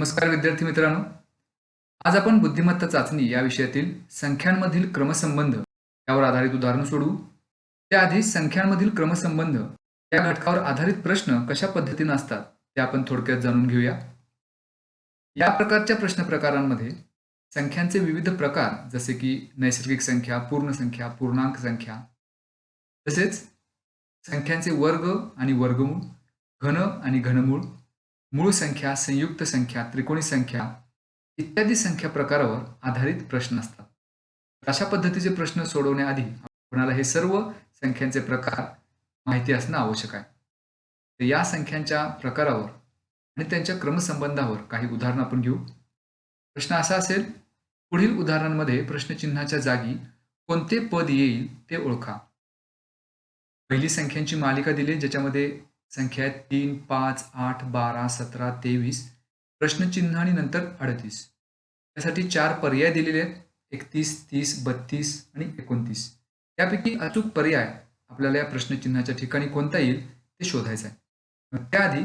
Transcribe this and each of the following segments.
नमस्कार विद्यार्थी मित्रांनो. आज आपण बुद्धिमत्ता चाचणी या विषयातील संख्यांमधील क्रमसंबंध यावर आधारित उदाहरण सोडवू. त्याआधी संख्यांमधील क्रमसंबंध या घटकावर आधारित प्रश्न कशा पद्धतीने असतात ते आपण थोडक्यात जाणून घेऊया. या प्रकारच्या प्रश्न प्रकारांमध्ये संख्यांचे विविध प्रकार जसे की नैसर्गिक संख्या, पूर्ण संख्या, पूर्णांक संख्या, तसेच संख्यांचे वर्ग आणि वर्गमूळ, घन आणि घनमूळ, मूळ संख्या, संयुक्त संख्या, त्रिकोणी संख्या इत्यादी संख्या प्रकारावर आधारित प्रश्न असतात. अशा पद्धतीचे प्रश्न सोडवण्याआधी आपणाला हे सर्व संख्यांचे प्रकार माहिती असणं आवश्यक आहे. तर या संख्यांच्या प्रकारावर आणि त्यांच्या क्रमसंबंधावर काही उदाहरणं आपण घेऊ. प्रश्न असा असेल, पुढील उदाहरणांमध्ये प्रश्नचिन्हाच्या जागी कोणते पद येईल ते ओळखा. पहिली संख्यांची मालिका दिली ज्याच्यामध्ये संख्या आहेत 3, 5, 8, 12, 17, 23, प्रश्नचिन्ह आणि नंतर 38. त्यासाठी 4 पर्याय दिलेले आहेत, 31, 30, 32 आणि 29. त्यापैकी अचूक पर्याय आपल्याला या प्रश्नचिन्हाच्या ठिकाणी कोणता येईल ते शोधायचं आहे. मग त्याआधी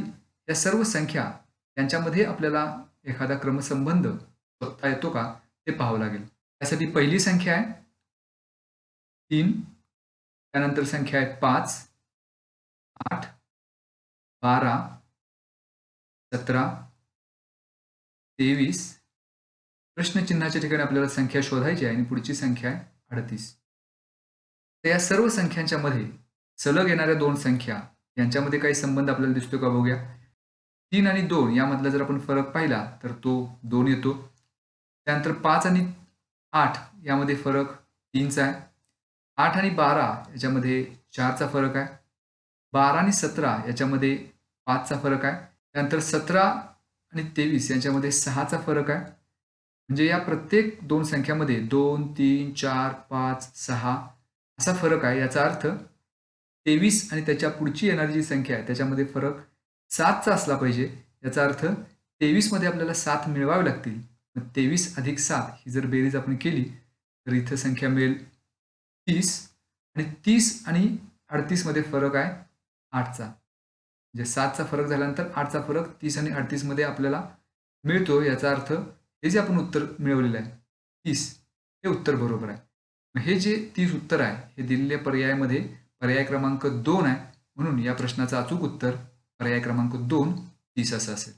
या सर्व संख्या यांच्यामध्ये आपल्याला एखादा क्रमसंबंध शोधता येतो का ते पाहावं लागेल. त्यासाठी पहिली संख्या आहे 3, त्यानंतर संख्या आहे 5, 8, 12, 17, 23. प्रश्नचिन्हाच्या ठिकाणी आपल्याला संख्या शोधायची आहे आणि पुढची संख्या आहे 38. तर या सर्व संख्यांच्या मध्ये सलग येणाऱ्या दोन संख्या यांच्यामध्ये काही संबंध आपल्याला दिसतो का बघूया. 3 आणि 2 यामधला जर आपण फरक पाहिला तर तो 2 येतो. त्यानंतर 5 आणि 8 यामध्ये फरक 3चा आहे. 8 आणि 12 याच्यामध्ये 4चा फरक आहे. 12 आणि 17 याच्यामध्ये 5चा फरक आहे. त्यानंतर 17 आणि 23 यांच्यामध्ये 6चा फरक आहे. म्हणजे या प्रत्येक दोन संख्यामध्ये 2, 3, 4, 5, 6 असा फरक आहे. याचा अर्थ 23 आणि त्याच्या पुढची येणारी जी संख्या आहे त्याच्यामध्ये फरक 7चा असला पाहिजे. याचा अर्थ 23 मध्ये आपल्याला 7 मिळवावे लागतील. मग 23 अधिक 7 ही जर बेरीज आपण केली तर इथं संख्या मिळेल 30 आणि 30 आणि 38 मध्ये फरक आहे 8चा. म्हणजे 7चा फरक झाल्यानंतर 8चा फरक 30 आणि 38 मध्ये आपल्याला मिळतो. याचा अर्थ हे जे आपण उत्तर मिळवलेलं आहे 30 हे उत्तर बरोबर आहे. मग हे जे 30 उत्तर आहे हे दिलेल्या पर्यायामध्ये पर्याय क्रमांक 2 आहे. म्हणून या प्रश्नाचं अचूक उत्तर पर्याय क्रमांक 2 30 असं असेल.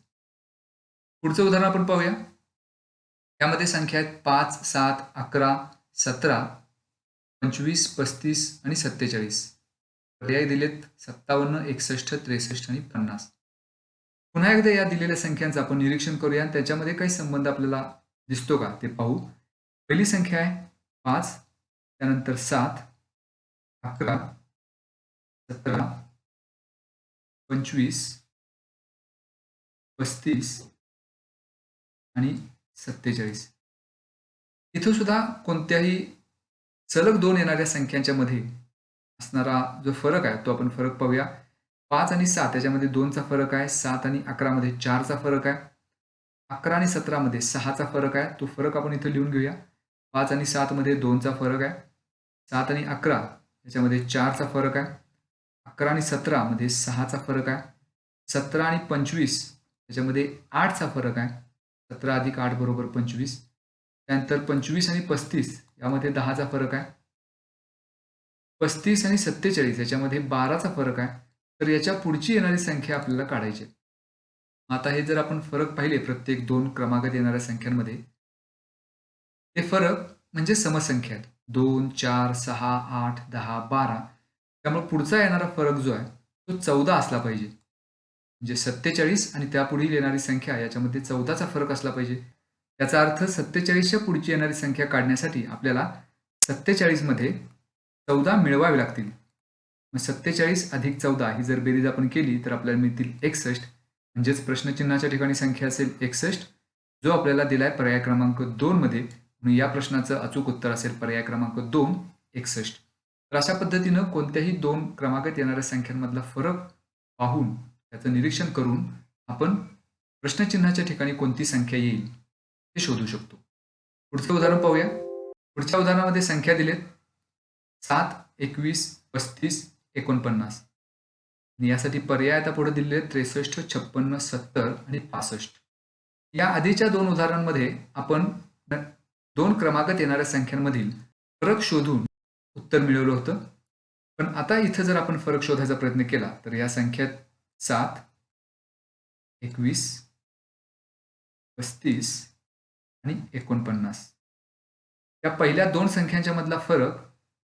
पुढचं उदाहरण आपण पाहूया. यामध्ये संख्या आहेत 5, 7, 11, 17, 25, 35 आणि 47. पर्याय दिलेत 57, 61, 63 आणि 50. पुन्हा एकदा या दिलेल्या संख्यांचं आपण निरीक्षण करूया आणि त्याच्यामध्ये काही संबंध आपल्याला दिसतो का ते पाहू. पहिली संख्या आहे 5, त्यानंतर 7, 11, 17, 25, 35 आणि 47. इथं सुद्धा कोणत्याही सलग 2 येणाऱ्या संख्यांच्या मध्ये असणारा जो फरक आहे तो आपण फरक पाहूया. 5 आणि 7 याच्यामध्ये 2चा फरक आहे. 7 आणि 11 मध्ये 4चा फरक आहे. 11 आणि 17 मध्ये 6चा फरक आहे. तो फरक आपण इथं लिहून घेऊया. 5 आणि 7 मध्ये 2चा फरक आहे. 7 आणि 11 याच्यामध्ये 4चा फरक आहे. 11 आणि 17 मध्ये 6चा फरक आहे. 17 आणि 25 याच्यामध्ये 8चा फरक आहे. 17 अधिक 8 बरोबर 25. त्यानंतर 25 आणि 35 यामध्ये 10चा फरक आहे. 35 आणि 47 याच्यामध्ये 12चा फरक आहे. तर याच्या पुढची येणारी संख्या आपल्याला काढायची आहे. आता हे जर आपण फरक पाहिले प्रत्येक 2 क्रमांकात येणाऱ्या संख्यांमध्ये ते फरक म्हणजे समसंख्या आहेत. 2, 4, 6, 8, 10, 12. त्यामुळे पुढचा येणारा फरक जो आहे तो 14 असला पाहिजे. म्हणजे 47 आणि त्यापुढील येणारी संख्या याच्यामध्ये 14चा फरक असला पाहिजे. याचा अर्थ 47च्या पुढची येणारी संख्या काढण्यासाठी आपल्याला 47 मध्ये 14 मिळवावे लागतील. मग 47 अधिक 14 ही जर बेरीज आपण केली तर आपल्याला मिळतील 61. म्हणजेच प्रश्नचिन्हाच्या ठिकाणी संख्या असेल 61 जो आपल्याला दिलाय पर्याय क्रमांक 2 मध्ये. म्हणून या प्रश्नाचं अचूक उत्तर असेल पर्याय क्रमांक 2 61. तर अशा पद्धतीनं कोणत्याही 2 क्रमांकात येणाऱ्या संख्यांमधला फरक पाहून त्याचं निरीक्षण करून आपण प्रश्नचिन्हाच्या ठिकाणी कोणती संख्या येईल हे शोधू शकतो. पुढचं उदाहरण पाहूया. पुढच्या उदाहरणामध्ये संख्या दिलेत 7, 21, 35, 49. आणि यासाठी पर्याय आता पुढे दिलेले 63, 56, 70 आणि 65. या आधीच्या दोन उदाहरणांमध्ये आपण दोन क्रमागत येणाऱ्या संख्यांमधील फरक शोधून उत्तर मिळवलं होतं. पण आता इथं जर आपण फरक शोधायचा प्रयत्न केला तर या संख्यात 7, 21, 35 आणि 49 या पहिल्या दोन संख्यांच्या मधला फरक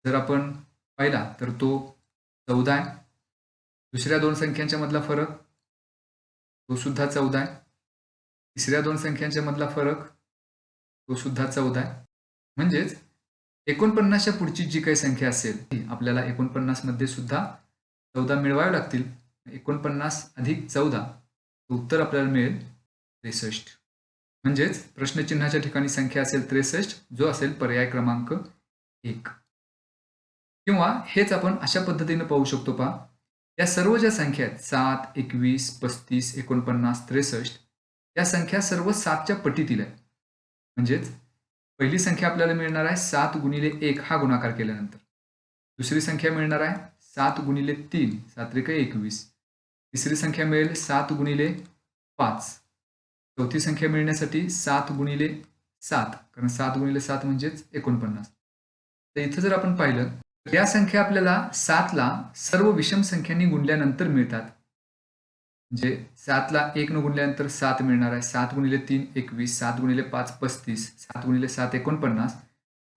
जर आपण पाहिला तर तो 14 आहे. दुसऱ्या दोन संख्यांच्या मधला फरक तो सुद्धा 14 आहे. तिसऱ्या दोन संख्यांच्या मधला फरक तो सुद्धा 14 आहे. म्हणजेच 49च्या पुढची जी काही संख्या असेल ती आपल्याला 49 मध्ये सुद्धा 14 मिळवावे लागतील. 49 अधिक 14 उत्तर आपल्याला मिळेल 63. म्हणजेच प्रश्नचिन्हाच्या ठिकाणी संख्या असेल 63 जो असेल पर्याय क्रमांक 1. किंवा हेच आपण अशा पद्धतीने पाहू शकतो पहा. या सर्व ज्या संख्या आहेत 7, 21, 35, 49, 63 या संख्या सर्व 7च्या पटीतील आहेत. म्हणजेच पहिली संख्या आपल्याला मिळणार आहे 7 गुणिले 1 हा गुणाकार केल्यानंतर. दुसरी संख्या मिळणार आहे 7 गुणिले 3 7 त्रिक 21. तिसरी संख्या मिळेल 7 गुणिले 5. चौथी संख्या मिळण्यासाठी 7 गुणिले 7 कारण 7 गुणिले 7 म्हणजेच 49. तर इथं जर आपण पाहिलं तर या संख्या आपल्याला 7 ला सर्व विषम संख्यांनी गुणल्यानंतर मिळतात. म्हणजे 7 ला 1 न गुणल्यानंतर 7 मिळणार आहे. 7 गुणिले 3 21, 7 गुणिले 5 35, 7 गुणिले 7 49.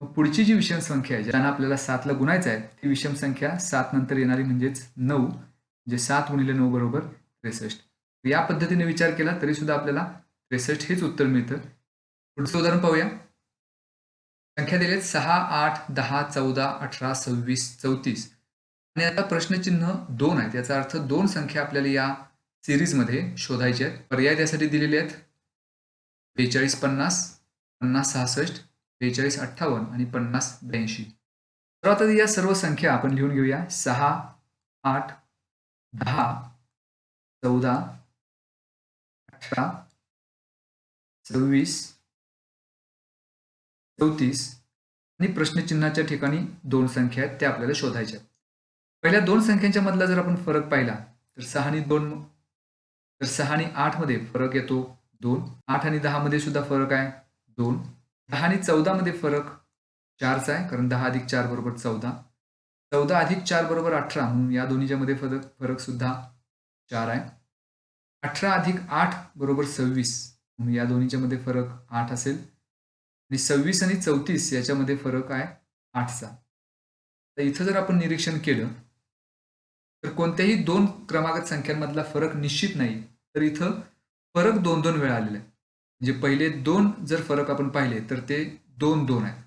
मग पुढची जी विषम संख्या आहे ज्यांना आपल्याला 7 ला गुणायचं आहे ती विषम संख्या 7 नंतर येणारी म्हणजेच 9 म्हणजे 7 गुणिले 9 बरोबर 63. या पद्धतीने विचार केला तरी सुद्धा आपल्याला 63 हेच उत्तर मिळतं. पुढचं उदाहरण पाहूया. संख्या दिलेत 6, 8, 10, 14, 18, 26, 34 आणि आता प्रश्नचिन्ह 2 आहेत. याचा अर्थ दोन संख्या आपल्याला या सिरीजमध्ये शोधायच्या आहेत. पर्याय त्यासाठी दिलेले आहेत 42 50, 50 66, 42 58 आणि 50 82. तर आता या सर्व संख्या आपण लिहून घेऊया. 6, 8, 10, 14, 18, 26, 34 आणि प्रश्नचिन्हाच्या ठिकाणी दोन संख्या आहेत त्या आपल्याला शोधायच्या. पहिल्या दोन संख्यांच्या मधला जर आपण फरक पाहिला तर 6 आणि 2 तर 6 आणि 8 मध्ये फरक येतो 2. 8 आणि 10 मध्ये सुद्धा फरक आहे 2. 10 आणि 14 मध्ये फरक 4चा आहे कारण 10 अधिक 4 बरोबर 14. 14 अधिक 4 बरोबर 18 म्हणून या दोन्हीच्या मध्ये फरक सुद्धा 4 आहे. 18 अधिक 8 बरोबर 26 म्हणून या दोन्हीच्या मध्ये फरक 8 असेल. आणि 26 आणि 34 याच्यामध्ये फरक आहे 8चा. तर इथं जर आपण निरीक्षण केलं तर कोणत्याही दोन क्रमागत संख्यांमधला फरक निश्चित नाही. तर इथं फरक 2-2 वेळा आलेला आहे. म्हणजे पहिले दोन जर फरक आपण पाहिले तर ते 2-2 आहेत.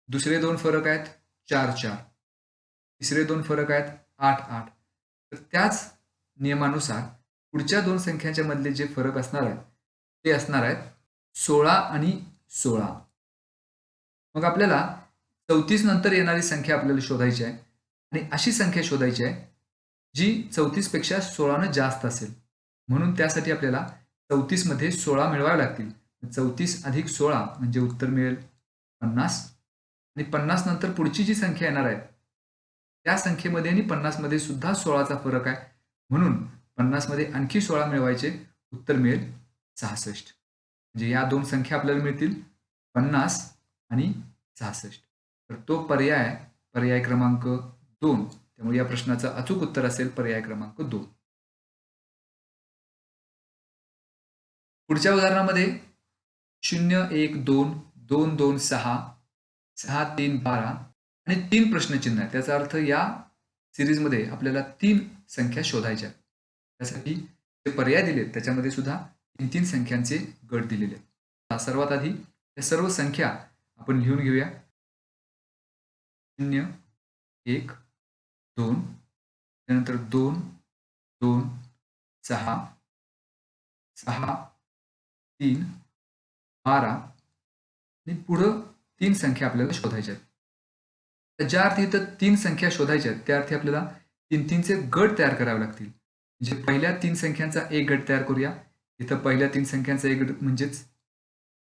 दुसरे दोन फरक आहेत 4-4. तिसरे दोन फरक आहेत 8-8. तर त्याच नियमानुसार पुढच्या दोन संख्यांच्या मधले जे फरक असणार आहेत ते असणार आहेत 16 आणि 16. मग आपल्याला 34 नंतर येणारी संख्या आपल्याला शोधायची आहे आणि अशी संख्या शोधायची आहे जी 34 पेक्षा 16 जास्त असेल. म्हणून त्यासाठी आपल्याला 34 मध्ये 16 मिळवावे लागतील. 34 अधिक 16 म्हणजे उत्तर मिळेल 50 आणि 50 नंतर पुढची जी संख्या येणार आहे त्या संख्येमध्ये आणि 50 मध्ये सुद्धा 16चा फरक आहे. म्हणून 50 मध्ये आणखी 16 मिळवायचे उत्तर मिळेल 66. म्हणजे या दोन संख्या आपल्याला मिळतील 50 आणि 66. तर तो पर्याय क्रमांक 2. त्यामुळे या प्रश्नाचं अचूक उत्तर असेल पर्याय क्रमांक 2. पुढच्या उदाहरणामध्ये 0 1 2 2 2 6 6 3 12 आणि 3 प्रश्नचिन्ह आहेत. त्याचा अर्थ या सिरीजमध्ये आपल्याला 3 संख्या शोधायच्या आहेत. त्यासाठी जे पर्याय दिलेत त्याच्यामध्ये सुद्धा 3-3 संख्यांचे गट दिलेले आहेत. सर्वात आधी या सर्व संख्या आपण लिहून घेऊया. 0 1 2 त्यानंतर 2 2 6 6 3 12 आणि पुढं 3 संख्या आपल्याला शोधायच्या आहेत. ज्या अर्थी इथं 3 संख्या शोधायच्या आहेत त्या अर्थी आपल्याला 3-3चे गट तयार करावे लागतील. म्हणजे पहिल्या 3 संख्यांचा एक गट तयार करूया. इथं पहिल्या 3 संख्यांचा एक गट म्हणजेच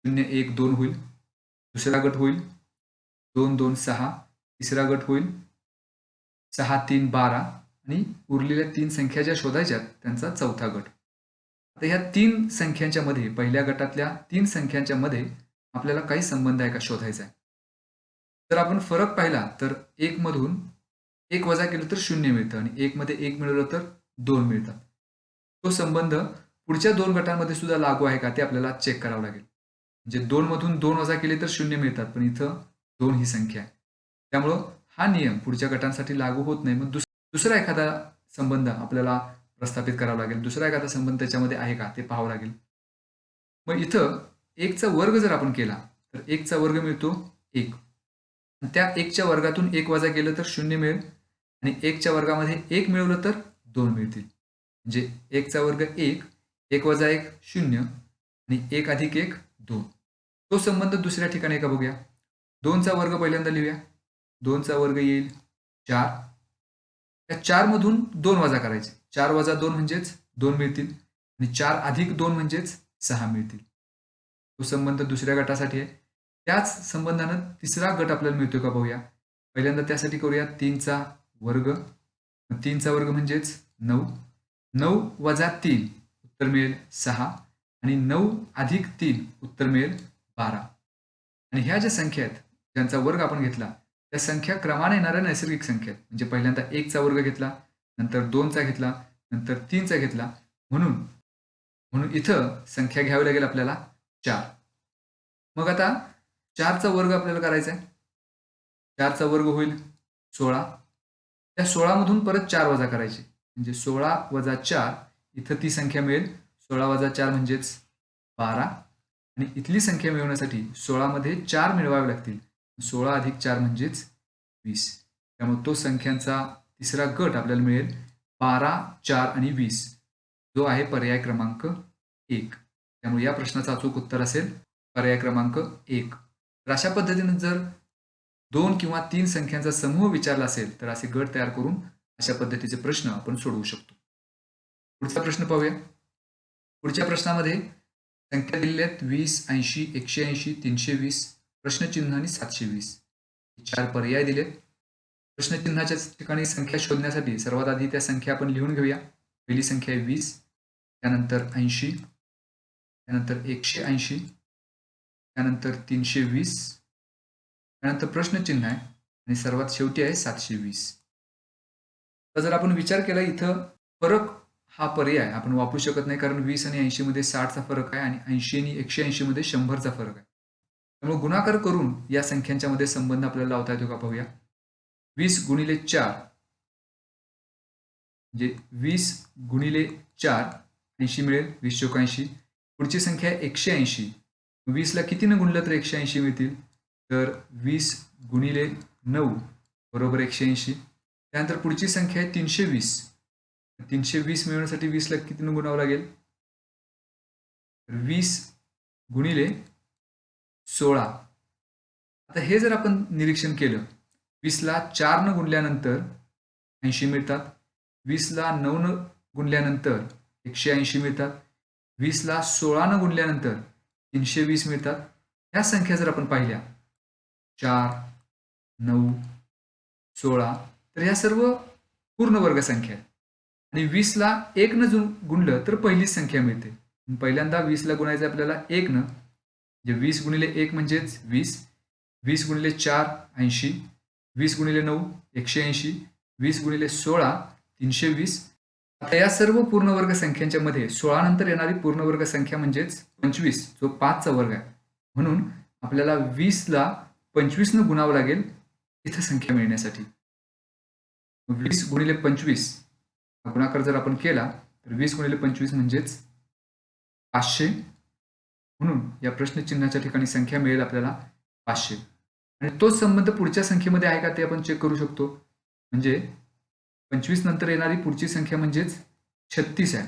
0 1 2 होईल. दुसरा गट होईल 2 2 6. तिसरा गट होईल 6 3 12 आणि उरलेल्या 3 संख्या ज्या शोधायच्या त्यांचा चौथा गट. आता ह्या 3 संख्यांच्या मध्ये, पहिल्या गटातल्या 3 संख्यांच्या मध्ये आपल्याला काही संबंध आहे का शोधायचा आहे. जर आपण फरक पाहिला तर 1 मधून 1 वजा केलं तर 0 मिळतं आणि 1 मध्ये 1 मिळवलं तर 2 मिळतात. तो संबंध पुढच्या 2 गटांमध्ये सुद्धा लागू आहे का ते आपल्याला चेक करावं लागेल. म्हणजे 2 मधून 2 वजा केले तर 0 मिळतात, पण इथं 2 ही संख्या आहे. त्यामुळं हा नियम पुढच्या गटांसाठी लागू होत नाही. मग दुसरा एखादा संबंध आपल्याला प्रस्थापित करावा लागेल. दुसरा एखादा संबंध त्याच्यामध्ये आहे का ते पाहावं लागेल. मग इथं 1चा वर्ग जर आपण केला तर 1चा वर्ग मिळतो 1. त्या 1च्या वर्गातून 1 वजा केलं तर 0 मिळेल आणि 1च्या वर्गामध्ये 1 मिळवलं तर 2 मिळतील. म्हणजे 1चा वर्ग 1, 1 वजा 1 0 आणि 1 अधिक 1 2. तो संबंध दुसऱ्या ठिकाणी का बघूया. 2चा वर्ग पहिल्यांदा लिहूया. 2चा वर्ग येईल 4. त्या 4 मधून 2 वजा करायचे. 4 वजा 2 म्हणजेच 2 मिळतील आणि 4 अधिक 2 म्हणजेच 6 मिळतील. तो संबंध दुसऱ्या गटासाठी आहे. त्याच संबंधानं तिसरा गट आपल्याला मिळतोय का पाहूया. पहिल्यांदा त्यासाठी करूया 3चा वर्ग. 3चा वर्ग म्हणजेच 9. 9 वजा 3 उत्तर मिळेल 6 आणि 9 अधिक 3 उत्तर मिळेल 12. आणि ह्या ज्या संख्या आहेत ज्यांचा वर्ग आपण घेतला त्या संख्या क्रमाने येणाऱ्या नैसर्गिक संख्या आहेत. म्हणजे पहिल्यांदा 1चा वर्ग घेतला, नंतर 2चा घेतला, नंतर 3चा घेतला. म्हणून इथं संख्या घ्यावी लागेल आपल्याला 4. मग आता 4चा वर्ग आपल्याला करायचा आहे. 4चा वर्ग होईल 16. त्या 16 मधून परत 4 वजा करायचे. म्हणजे 16 वजा 4 इथं ती संख्या मिळेल. 16 वजा 4 म्हणजेच 12 आणि इथली संख्या मिळवण्यासाठी 16 मध्ये 4 मिळवावे लागतील. 16 अधिक 4 म्हणजेच 20. त्यामुळे तो संख्यांचा तिसरा गट आपल्याला मिळेल 12, 4 आणि 20, जो आहे पर्याय क्रमांक 1. त्यामुळे या प्रश्नाचं अचूक उत्तर असेल पर्याय क्रमांक 1. तर अशा पद्धतीने जर 2 किंवा 3 संख्यांचा समूह विचारला असेल तर असे गट तयार करून अशा पद्धतीचे प्रश्न आपण सोडवू शकतो. पुढचा प्रश्न पाहूया. पुढच्या प्रश्नामध्ये संख्या दिलेल्या आहेत 20, 80, 180, 320, प्रश्नचिन्ह आणि 720. 4 पर्याय दिलेत. प्रश्नचिन्हाच्या ठिकाणी संख्या शोधण्यासाठी सर्वात आधी त्या संख्या आपण लिहून घेऊया. पहिली संख्या आहे 20, त्यानंतर 80, त्यानंतर 180, त्यानंतर 320, त्यानंतर प्रश्नचिन्ह आहे आणि सर्वात शेवटी आहे 720. तर जर आपण विचार केला इथं फरक हा पर्याय आपण वापरू शकत नाही, कारण 20 आणि 80 मध्ये 60चा फरक आहे आणि 80 आणि 180 मध्ये 100चा फरक आहे. त्यामुळे गुणाकार करून या संख्यांच्या मध्ये संबंध आपल्याला लावता येतो का पाहूया. 20 गुणिले 4 म्हणजे 20 गुणिले 4 80 मिळेल. 20 चोक 80. पुढची संख्या आहे 180. 20 ला कितीनं गुणलं तर 180 मिळतील. तर 20 गुणिले 9 बरोबर 180. त्यानंतर पुढची संख्या आहे 320. 320 मिळवण्यासाठी 20 ला कितीनं गुणावं लागेल. 20 गुणिले 16. आता हे जर आपण निरीक्षण केलं, 20 ला 4 न गुणल्यानंतर 80 मिळतात. 20 ला 9 न गुणल्यानंतर 180 मिळतात. 20 ला 16 न गुणल्यानंतर 320 मिळतात. ह्या संख्या जर आपण पाहिल्या 4, 9, 16, तर ह्या सर्व पूर्ण वर्ग संख्या आहेत. आणि 20 ला 1 न गुणलं तर पहिलीच संख्या मिळते. पहिल्यांदा 20 ला गुणायचं आपल्याला 1 न. म्हणजे 20 गुणिले 1 म्हणजेच 20. 20 गुणिले 4 80. 20 गुणिले 9 180. 20 गुणिले 16 320. आता या सर्व पूर्णवर्ग संख्यांच्या मध्ये 16 नंतर येणारी पूर्णवर्ग संख्या म्हणजेच 25, जो 5चा वर्ग आहे. म्हणून आपल्याला 20 ला 25 न गुणावं लागेल इथं संख्या मिळण्यासाठी. 20 गुणिले 25 हा गुणाकार जर आपण केला तर 20 गुणिले 25 म्हणजेच 500. म्हणून या प्रश्नचिन्हाच्या ठिकाणी संख्या मिळेल आपल्याला 500. आणि तोच संबंध पुढच्या संख्येमध्ये आहे का ते आपण चेक करू शकतो. म्हणजे 25 नंतर येणारी पुढची संख्या म्हणजेच 36 आहे.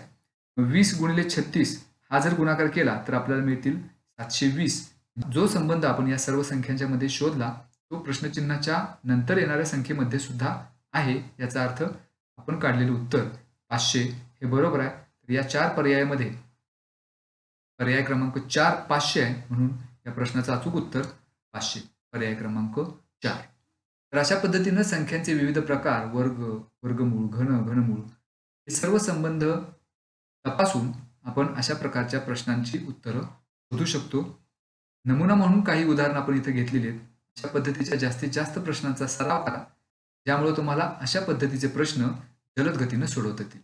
20 गुणिले 36 हा जर गुणाकार केला तर आपल्याला मिळतील 720. जो संबंध आपण या सर्व संख्यांच्या मध्ये शोधला तो प्रश्नचिन्हाच्या नंतर येणाऱ्या संख्येमध्ये सुद्धा आहे. याचा अर्थ आपण काढलेलं उत्तर 500 हे बरोबर आहे. तर या 4 पर्यायामध्ये पर्याय क्रमांक 4 500 आहे. म्हणून या प्रश्नाचं अचूक उत्तर 500, पर्याय क्रमांक 4. तर अशा पद्धतीनं संख्यांचे विविध प्रकार, वर्ग, वर्गमूळ, घन, घनमूळ हे सर्व संबंध तपासून आपण अशा प्रकारच्या प्रश्नांची उत्तरं शोधू शकतो. नमुना म्हणून काही उदाहरणं आपण इथे घेतलेली आहेत. अशा पद्धतीच्या जास्तीत जास्त प्रश्नांचा सराव करा, ज्यामुळे तुम्हाला अशा पद्धतीचे प्रश्न जलद गतीनं सोडवता येतील.